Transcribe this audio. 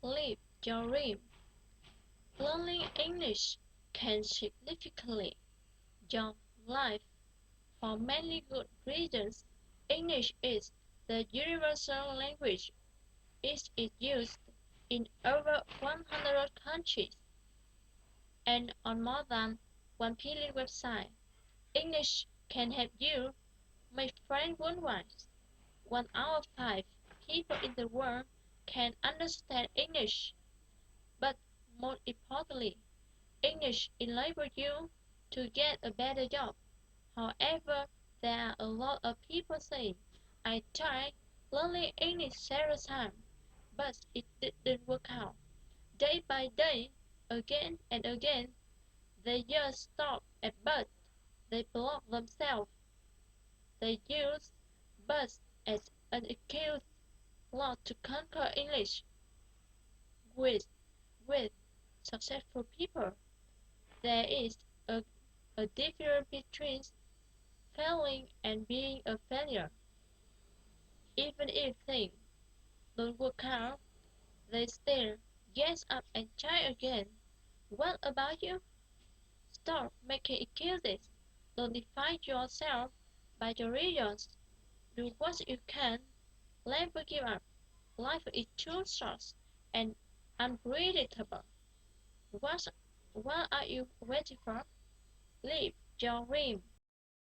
Live your dream. Learning English can significantly your life for many good reasons. English is the universal language. It is used in over 100 countries and on more than 1 billion websites. English can help you make friends worldwide. 1 out of 5 people in the world can understand English, but more importantly, English enables you to get a better job. However, there are a lot of people saying, I tried learning English several times, but it didn't work out. Day by day, again and again, they just stop at but. They block themselves. They use but as an excuse not to conquer English. With, with successful people, there is a, a difference between failing and being a failure. Even if things don't work out, they still get up and try again. What about you? Stop making excuses. Don't define yourself by your reasons. Do what you can. Never give up. Life is too short and unpredictable. What, what are you waiting for? Live your dream.